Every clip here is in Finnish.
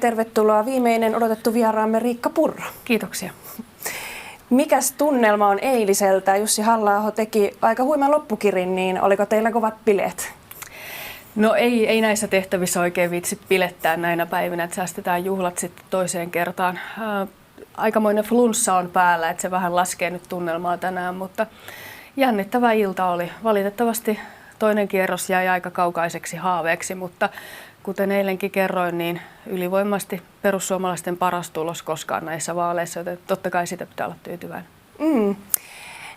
Tervetuloa viimeinen odotettu vieraamme Riikka Purra. Kiitoksia. Mikäs tunnelma on eiliseltä? Jussi Halla-aho teki aika huiman loppukirin, niin oliko teillä kovat bileet? No ei näissä tehtävissä oikein viitsi pilettää näinä päivinä, että säästetään juhlat sitten toiseen kertaan. Aikamoinen flunssa on päällä, että se vähän laskee nyt tunnelmaa tänään, mutta jännittävä ilta oli. Valitettavasti toinen kierros jäi aika kaukaiseksi haaveeksi, mutta kuten eilenkin kerroin, niin ylivoimaisesti perussuomalaisten paras tulos koskaan näissä vaaleissa, joten totta kai sitä pitää olla tyytyväinen.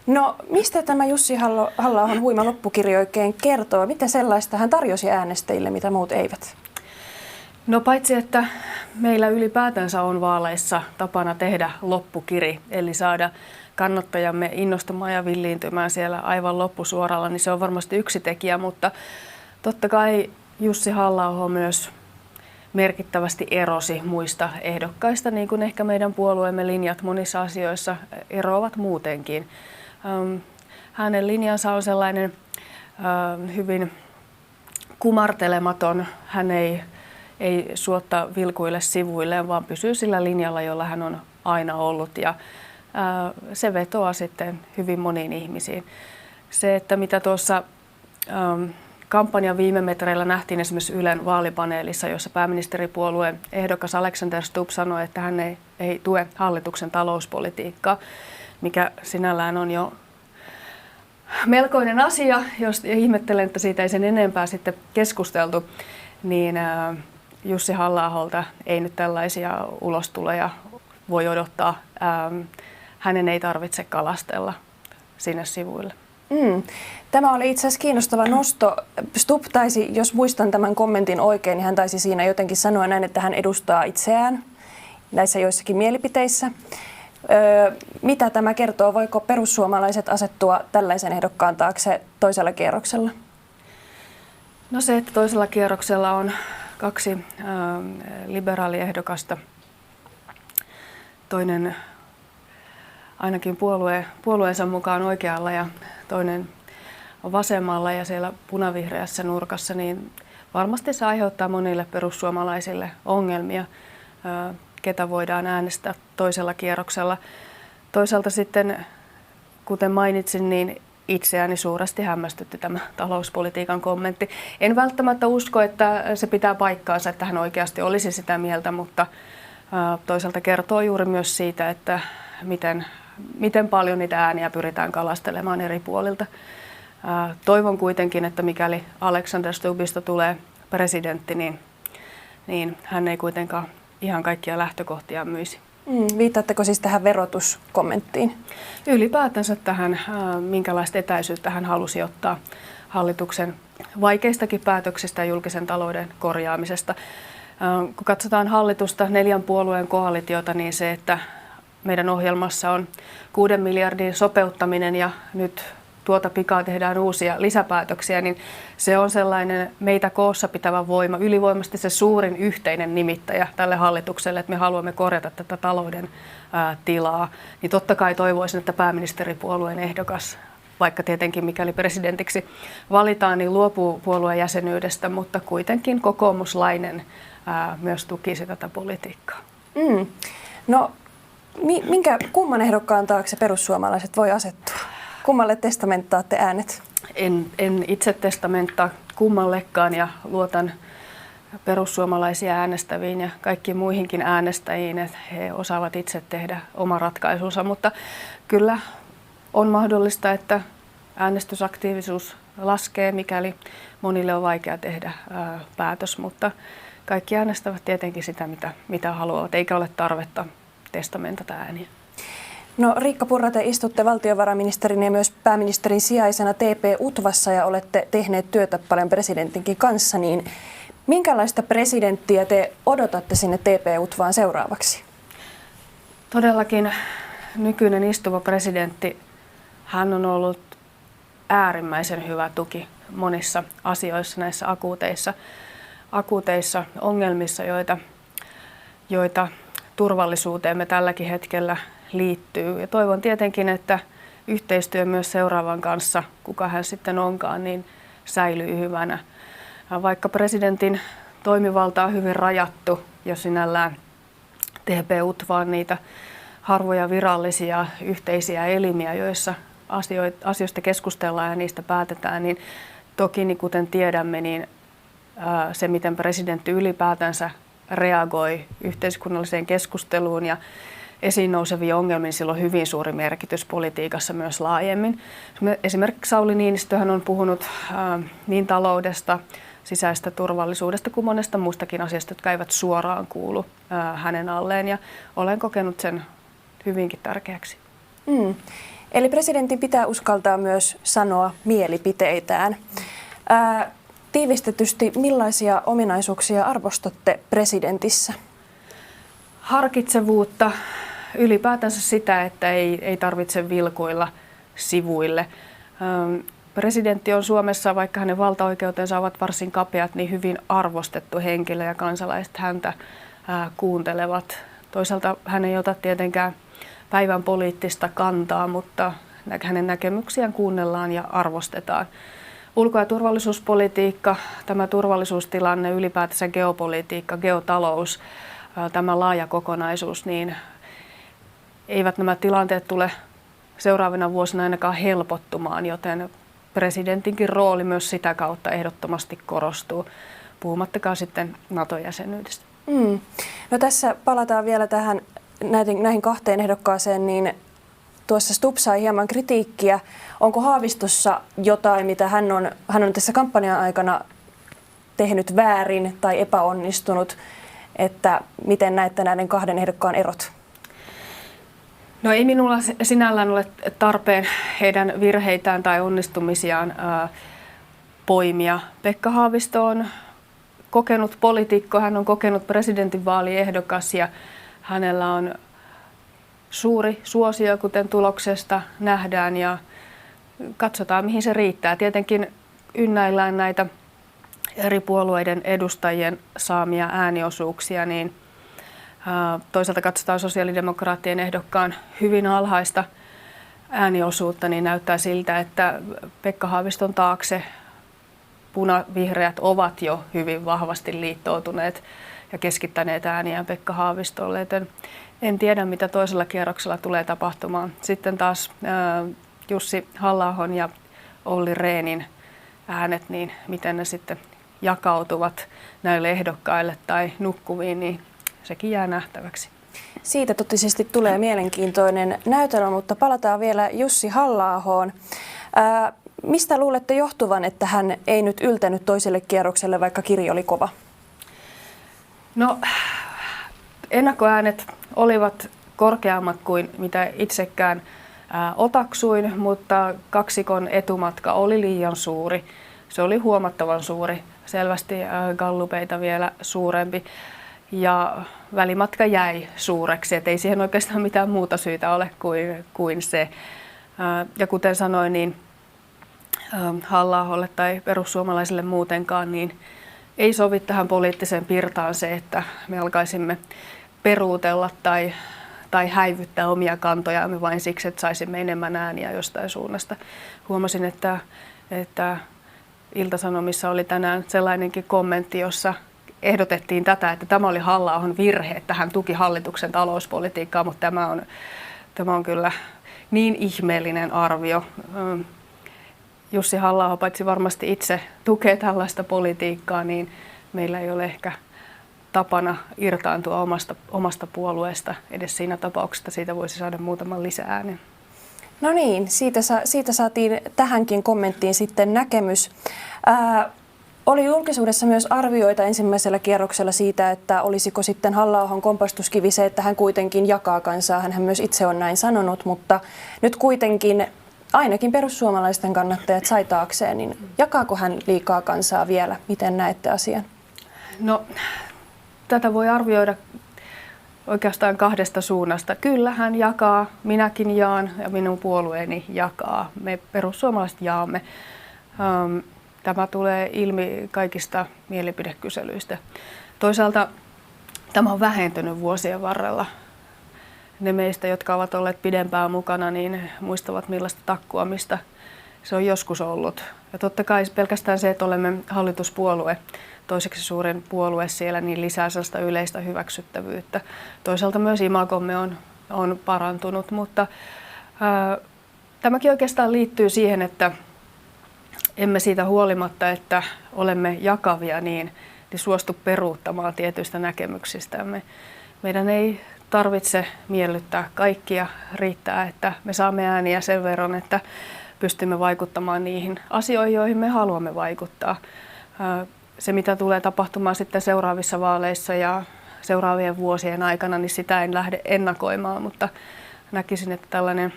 No mistä tämä Jussi Halla-ahon huima loppukirja oikein kertoo? Mitä sellaista hän tarjosi äänestäjille, mitä muut eivät? No paitsi, että meillä ylipäätänsä on vaaleissa tapana tehdä loppukiri, eli saada kannattajamme innostumaan ja villiintymään siellä aivan loppusuoralla, niin se on varmasti yksi tekijä, mutta totta kai Jussi Halla-aho myös merkittävästi erosi muista ehdokkaista, niin kuin ehkä meidän puolueemme linjat monissa asioissa eroavat muutenkin. Hänen linjansa on sellainen hyvin kumartelematon. Hän ei suotta vilkuille sivuilleen, vaan pysyy sillä linjalla, jolla hän on aina ollut. Ja se vetoaa sitten hyvin moniin ihmisiin. Se, että mitä tuossa kampanjan viime metreillä nähtiin esimerkiksi Ylen vaalipaneelissa, jossa pääministeripuolueen ehdokas Alexander Stubb sanoi, että hän ei tue hallituksen talouspolitiikkaa, mikä sinällään on jo melkoinen asia, jos ihmettelen, että siitä ei sen enempää sitten keskusteltu, niin Jussi Halla-aholta ei nyt tällaisia ulostuloja voi odottaa. Hänen ei tarvitse kalastella sinne sivuille. Tämä oli itse asiassa kiinnostava nosto. Stubb taisi, jos muistan tämän kommentin oikein, niin hän taisi siinä jotenkin sanoa näin, että hän edustaa itseään näissä joissakin mielipiteissä. Mitä tämä kertoo? Voiko perussuomalaiset asettua tällaisen ehdokkaan taakse toisella kierroksella? No se, että toisella kierroksella on kaksi liberaaliehdokasta. Toinen ainakin puolueensa mukaan oikealla ja toinen on vasemmalla ja siellä punavihreässä nurkassa, niin varmasti se aiheuttaa monille perussuomalaisille ongelmia, ketä voidaan äänestää toisella kierroksella. Toisaalta sitten, kuten mainitsin, niin itseäni suuresti hämmästytti tämä talouspolitiikan kommentti. En välttämättä usko, että se pitää paikkaansa, että hän oikeasti olisi sitä mieltä, mutta toisaalta kertoo juuri myös siitä, että miten paljon niitä ääniä pyritään kalastelemaan eri puolilta. Toivon kuitenkin, että mikäli Alexander Stubbista tulee presidentti, niin hän ei kuitenkaan ihan kaikkia lähtökohtia myisi. Viittaatteko siis tähän verotuskommenttiin? Ylipäätänsä tähän, minkälaista etäisyyttä hän halusi ottaa hallituksen vaikeistakin päätöksistä ja julkisen talouden korjaamisesta. Kun katsotaan hallitusta 4 puolueen koalitiota, niin se, että meidän ohjelmassa on 6 miljardin sopeuttaminen ja nyt tuota pikaa tehdään uusia lisäpäätöksiä, niin se on sellainen meitä koossa pitävä voima, ylivoimaisesti se suurin yhteinen nimittäjä tälle hallitukselle, että me haluamme korjata tätä talouden tilaa. Niin totta kai toivoisin, että pääministeripuolueen ehdokas, vaikka tietenkin mikäli presidentiksi valitaan, niin luopuu puolueen jäsenyydestä, mutta kuitenkin kokoomuslainen myös tukisi tätä politiikkaa. No, kumman ehdokkaan taakse perussuomalaiset voi asettua? Kummalle testamenttaatte äänet? En itse testamenttaa kummallekaan ja luotan perussuomalaisia äänestäviin ja kaikkiin muihinkin äänestäjiin, että he osaavat itse tehdä oma ratkaisunsa, mutta kyllä on mahdollista, että äänestysaktiivisuus laskee, mikäli monille on vaikea tehdä päätös, mutta kaikki äänestävät tietenkin sitä, mitä haluavat, eikä ole tarvetta testamentata ääniä. No Riikka Purra, te istutte valtiovarainministerin ja myös pääministerin sijaisena TP-UTVassa ja olette tehneet työtä paljon presidentinkin kanssa, niin minkälaista presidenttiä te odotatte sinne TP-UTVaan seuraavaksi? Todellakin nykyinen istuva presidentti, hän on ollut äärimmäisen hyvä tuki monissa asioissa, näissä akuuteissa ongelmissa, joita turvallisuuteemme tälläkin hetkellä liittyy. Ja toivon tietenkin, että yhteistyö myös seuraavan kanssa, kuka hän sitten onkaan, niin säilyy hyvänä. Vaikka presidentin toimivalta on hyvin rajattu jo sinällään. TP-UTVA on niitä harvoja virallisia yhteisiä elimiä, joissa asioista keskustellaan ja niistä päätetään, niin toki niin kuten tiedämme, niin se miten presidentti ylipäätänsä reagoi yhteiskunnalliseen keskusteluun ja esiin nouseviin ongelmiin, sillä on hyvin suuri merkitys politiikassa myös laajemmin. Esimerkiksi Sauli Niinistöhän on puhunut niin taloudesta, sisäisestä turvallisuudesta kuin monesta muustakin asiasta, jotka eivät suoraan kuulu hänen alleen, ja olen kokenut sen hyvinkin tärkeäksi. Eli presidentin pitää uskaltaa myös sanoa mielipiteitään. Tiivistetysti, millaisia ominaisuuksia arvostatte presidentissä? Harkitsevuutta, ylipäätänsä sitä, että ei tarvitse vilkuilla sivuille. Presidentti on Suomessa, vaikka hänen valtaoikeutensa ovat varsin kapeat, niin hyvin arvostettu henkilö ja kansalaiset häntä kuuntelevat. Toisaalta hän ei ota tietenkään päivän poliittista kantaa, mutta hänen näkemyksiään kuunnellaan ja arvostetaan. Ulko- ja turvallisuuspolitiikka, tämä turvallisuustilanne, ylipäätänsä geopolitiikka, geotalous, tämä laaja kokonaisuus, niin eivät nämä tilanteet tule seuraavina vuosina ainakaan helpottumaan, joten presidentinkin rooli myös sitä kautta ehdottomasti korostuu, puhumattakaan sitten NATO-jäsenyydestä. No tässä palataan vielä tähän näihin kahteen ehdokkaaseen, niin tuossa Stubb sai hieman kritiikkiä. Onko Haavistossa jotain, mitä hän on tässä kampanjan aikana tehnyt väärin tai epäonnistunut, että miten näette näiden kahden ehdokkaan erot? No ei minulla sinällään ole tarpeen heidän virheitään tai onnistumisiaan poimia. Pekka Haavisto on kokenut poliitikko, hän on kokenut presidentinvaaliehdokas ja hänellä on suuri suosio, kuten tuloksesta nähdään, ja katsotaan mihin se riittää. Tietenkin ynnäillään näitä eri puolueiden edustajien saamia ääniosuuksia, niin toisaalta katsotaan sosiaalidemokraattien ehdokkaan hyvin alhaista ääniosuutta, niin näyttää siltä, että Pekka Haaviston taakse punavihreät ovat jo hyvin vahvasti liittoutuneet ja keskittäneet ääniään Pekka Haavistolle, joten en tiedä, mitä toisella kierroksella tulee tapahtumaan. Sitten taas Jussi Halla-ahon ja Olli Rehnin äänet, niin miten ne sitten jakautuvat näille ehdokkaille tai nukkuviin, niin sekin jää nähtäväksi. Siitä totisesti tulee mielenkiintoinen näytelmä, mutta palataan vielä Jussi Halla-ahoon. Mistä luulette johtuvan, että hän ei nyt yltänyt toiselle kierrokselle, vaikka kirjo oli kova? No, ennakkoäänet olivat korkeammat kuin mitä itsekään otaksuin, mutta kaksikon etumatka oli liian suuri. Se oli huomattavan suuri, selvästi gallupeita vielä suurempi, ja välimatka jäi suureksi, et ei siihen oikeastaan mitään muuta syytä ole kuin se. Ja kuten sanoin, niin Halla-aholle tai perussuomalaisille muutenkaan, niin ei sovi tähän poliittiseen pirtaan se, että me alkaisimme peruutella tai häivyttää omia kantojaamme vain siksi, että saisimme enemmän ääniä jostain suunnasta. Huomasin, että Ilta-Sanomissa oli tänään sellainenkin kommentti, jossa ehdotettiin tätä, että tämä oli Halla-ahon virhe, että hän tuki hallituksen talouspolitiikkaa, mutta tämä on kyllä niin ihmeellinen arvio. Jussi Halla-aho paitsi varmasti itse tukee tällaista politiikkaa, niin meillä ei ole ehkä tapana irtaantua omasta puolueesta. Edes siinä tapauksessa siitä voisi saada muutaman lisääänen. No niin, siitä saatiin tähänkin kommenttiin sitten näkemys. Oli julkisuudessa myös arvioita ensimmäisellä kierroksella siitä, että olisiko sitten Halla-ahon kompastuskivi se, että hän kuitenkin jakaa kansaa. Hän myös itse on näin sanonut, mutta nyt kuitenkin ainakin perussuomalaisten kannattajat sai taakseen, niin jakaako hän liikaa kansaa vielä? Miten näette asian? No, tätä voi arvioida oikeastaan kahdesta suunnasta. Kyllä hän jakaa, minäkin jaan ja minun puolueeni jakaa. Me perussuomalaiset jaamme. Tämä tulee ilmi kaikista mielipidekyselyistä. Toisaalta tämä on vähentynyt vuosien varrella. Ne meistä, jotka ovat olleet pidempään mukana, niin muistavat millaista takkuamista se on joskus ollut. Ja totta kai pelkästään se, että olemme hallituspuolue, toiseksi suurin puolue siellä, niin lisää sellaista yleistä hyväksyttävyyttä. Toisaalta myös imagomme on parantunut, mutta tämäkin oikeastaan liittyy siihen, että emme siitä huolimatta, että olemme jakavia, niin suostu peruuttamaan tietyistä näkemyksistämme. Meidän ei tarvitse miellyttää kaikkia, riittää, että me saamme ääniä sen verran, että pystymme vaikuttamaan niihin asioihin, joihin me haluamme vaikuttaa. Se, mitä tulee tapahtumaan sitten seuraavissa vaaleissa ja seuraavien vuosien aikana, niin sitä en lähde ennakoimaan, mutta näkisin, että tällainen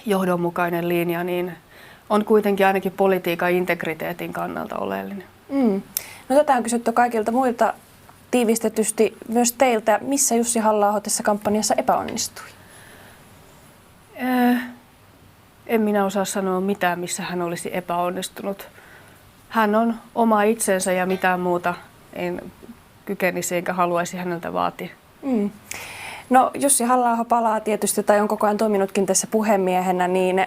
johdonmukainen linja niin on kuitenkin ainakin politiikan integriteetin kannalta oleellinen. No, tätä on kysytty kaikilta muilta tiivistetysti myös teiltä. Missä Jussi Halla-aho tässä kampanjassa epäonnistui? En minä osaa sanoa mitään, missä hän olisi epäonnistunut. Hän on oma itsensä ja mitään muuta en kykenisi enkä haluaisi häneltä vaatia. No, Jussi Halla-aho palaa tietysti tai on koko ajan toiminutkin tässä puhemiehenä, niin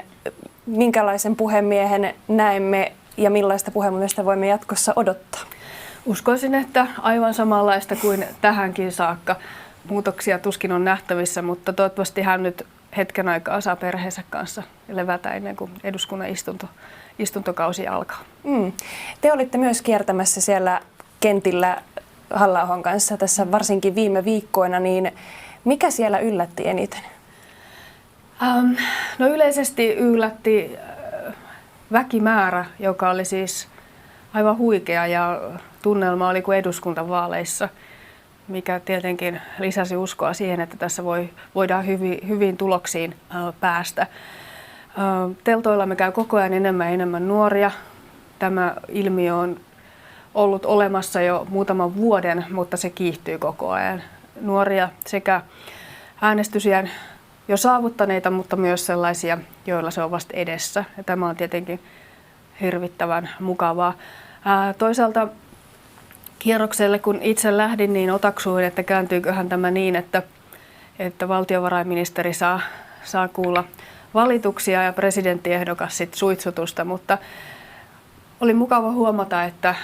minkälaisen puhemiehen näemme ja millaista puhemiestä voimme jatkossa odottaa? Uskoisin, että aivan samanlaista kuin tähänkin saakka. Muutoksia tuskin on nähtävissä, mutta toivottavasti hän nyt hetken aikaa saa perheensä kanssa levätä ennen kuin eduskunnan istuntokausi alkaa. Te olitte myös kiertämässä siellä kentillä Halla-ahon kanssa tässä varsinkin viime viikkoina, niin mikä siellä yllätti eniten? No, yleisesti yllätti väkimäärä, joka oli siis aivan huikea ja tunnelma oli kuin eduskuntavaaleissa, mikä tietenkin lisäsi uskoa siihen, että tässä voidaan hyvin tuloksiin päästä. Teltoilla me käy koko ajan enemmän ja enemmän nuoria. Tämä ilmiö on ollut olemassa jo muutaman vuoden, mutta se kiihtyy koko ajan. Nuoria sekä äänestysiän jo saavuttaneita, mutta myös sellaisia, joilla se on vasta edessä. Ja tämä on tietenkin hirvittävän mukavaa. Toisaalta kierrokselle, kun itse lähdin, niin otaksuin, että kääntyyköhän tämä niin, että valtiovarainministeri saa kuulla valituksia ja presidenttiehdokas sit suitsutusta, mutta oli mukava huomata, että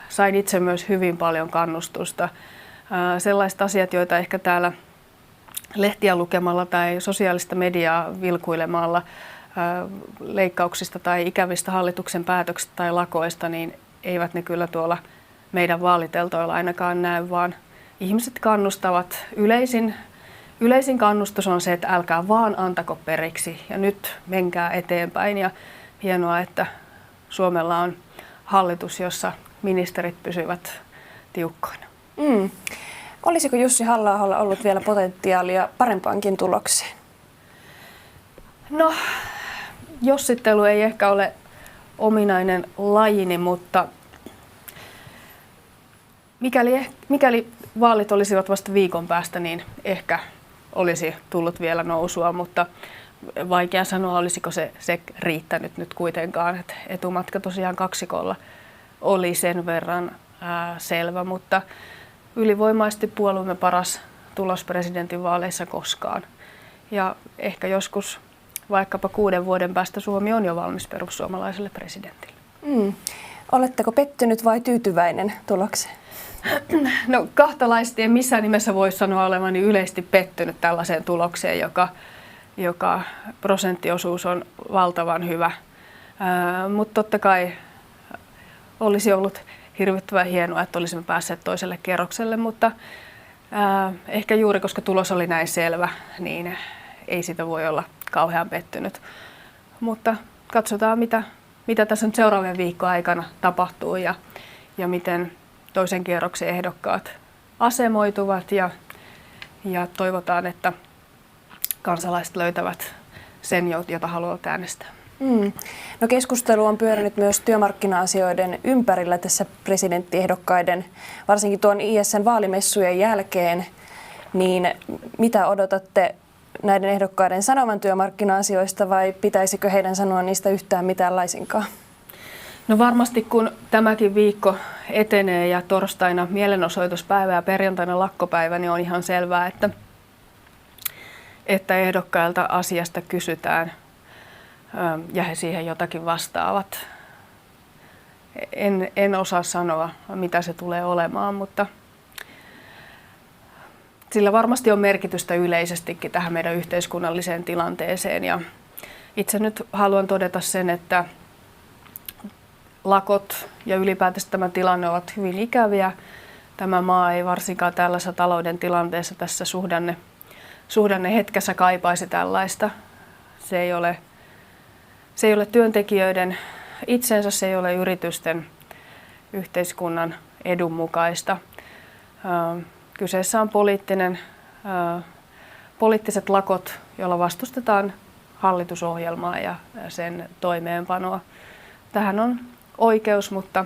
sain itse myös hyvin paljon kannustusta. Sellaiset asiat, joita ehkä täällä lehtiä lukemalla tai sosiaalista mediaa vilkuilemalla leikkauksista tai ikävistä hallituksen päätöksistä tai lakoista, niin eivät ne kyllä tuolla meidän vaaliteltoilla ainakaan näy, vaan ihmiset kannustavat. Yleisin kannustus on se, että älkää vaan antako periksi ja nyt menkää eteenpäin. Ja hienoa, että Suomella on hallitus, jossa ministerit pysyvät tiukkoina. Olisiko Jussi Halla-aholla ollut vielä potentiaalia parempaankin tulokseen? No, jossittelu ei ehkä ole ominainen lajini, mutta mikäli vaalit olisivat vasta viikon päästä, niin ehkä olisi tullut vielä nousua, mutta vaikea sanoa, olisiko se riittänyt nyt kuitenkaan. Et etumatka tosiaan kaksikolla oli sen verran selvä, mutta ylivoimaisesti puolueemme paras tulos presidentinvaaleissa koskaan. Ja ehkä joskus vaikkapa 6 vuoden päästä Suomi on jo valmis perussuomalaiselle presidentille. Oletteko pettynyt vai tyytyväinen tulokseen? No, kahtalaisesti en missään nimessä voi sanoa olevani yleisesti pettynyt tällaiseen tulokseen, joka prosenttiosuus on valtavan hyvä. Mutta totta kai olisi ollut hirvittävän hienoa, että olisimme päässeet toiselle kierrokselle, mutta ehkä juuri koska tulos oli näin selvä, niin ei sitä voi olla kauhean pettynyt. Mutta katsotaan, mitä tässä nyt seuraavien viikkojen aikana tapahtuu ja miten toisen kierroksen ehdokkaat asemoituvat ja toivotaan, että kansalaiset löytävät sen, jota haluavat äänestää. No, keskustelu on pyörinyt myös työmarkkina-asioiden ympärillä tässä presidenttiehdokkaiden, varsinkin tuon ISN vaalimessujen jälkeen. Niin mitä odotatte näiden ehdokkaiden sanovan työmarkkina-asioista vai pitäisikö heidän sanoa niistä yhtään mitään laisinkaan? No, varmasti kun tämäkin viikko etenee ja torstaina mielenosoituspäivä ja perjantaina lakkopäivä, niin on ihan selvää, että ehdokkailta asiasta kysytään. ja he siihen jotakin vastaavat. En osaa sanoa, mitä se tulee olemaan, mutta sillä varmasti on merkitystä yleisestikin tähän meidän yhteiskunnalliseen tilanteeseen. Ja itse nyt haluan todeta sen, että lakot ja ylipäätänsä tämä tilanne ovat hyvin ikäviä. Tämä maa ei varsinkaan tällaisessa talouden tilanteessa tässä suhdannehetkessä kaipaisi tällaista. Se ei ole työntekijöiden itsensä, se ei ole yritysten yhteiskunnan edun mukaista. Kyseessä on poliittiset lakot, joilla vastustetaan hallitusohjelmaa ja sen toimeenpanoa. Tähän on oikeus, mutta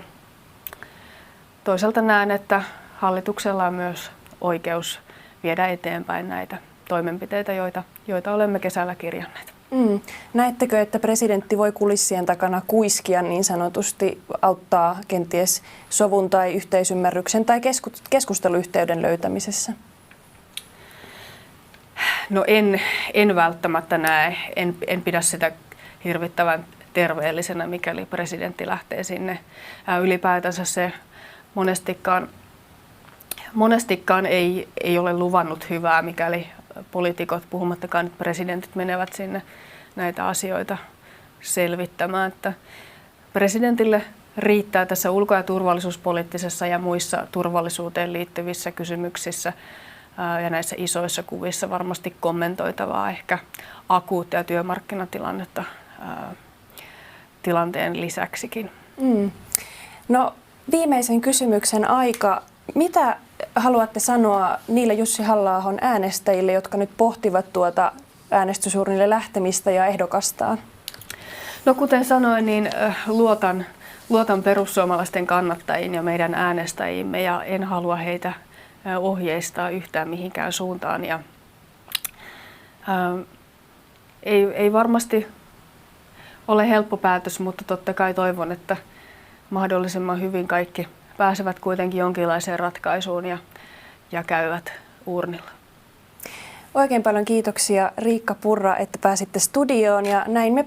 toisaalta näen, että hallituksella on myös oikeus viedä eteenpäin näitä toimenpiteitä, joita olemme kesällä kirjanneet. Näettekö, että presidentti voi kulissien takana kuiskia niin sanotusti, auttaa kenties sovun tai yhteisymmärryksen tai keskusteluyhteyden löytämisessä? No en välttämättä näe, en pidä sitä hirvittävän terveellisenä, mikäli presidentti lähtee sinne. Ylipäätänsä se monestikaan ei ole luvannut hyvää, mikäli poliitikot, puhumattakaan nyt presidentit, menevät sinne näitä asioita selvittämään. Että presidentille riittää tässä ulko- ja turvallisuuspoliittisessa ja muissa turvallisuuteen liittyvissä kysymyksissä ja näissä isoissa kuvissa varmasti kommentoitavaa ehkä akuuttia työmarkkinatilannetta tilanteen lisäksikin. No, viimeisen kysymyksen aika. Mitä haluatte sanoa niille Jussi Halla-ahon äänestäjille, jotka nyt pohtivat tuota äänestysurnille lähtemistä ja ehdokastaan? No kuten sanoin, niin luotan perussuomalaisten kannattajiin ja meidän äänestäjiimme ja en halua heitä ohjeistaa yhtään mihinkään suuntaan. Ja, ei varmasti ole helppo päätös, mutta totta kai toivon, että mahdollisimman hyvin kaikki pääsevät kuitenkin jonkinlaiseen ratkaisuun ja käyvät urnilla. Oikein paljon kiitoksia Riikka Purra, että pääsitte studioon ja näin me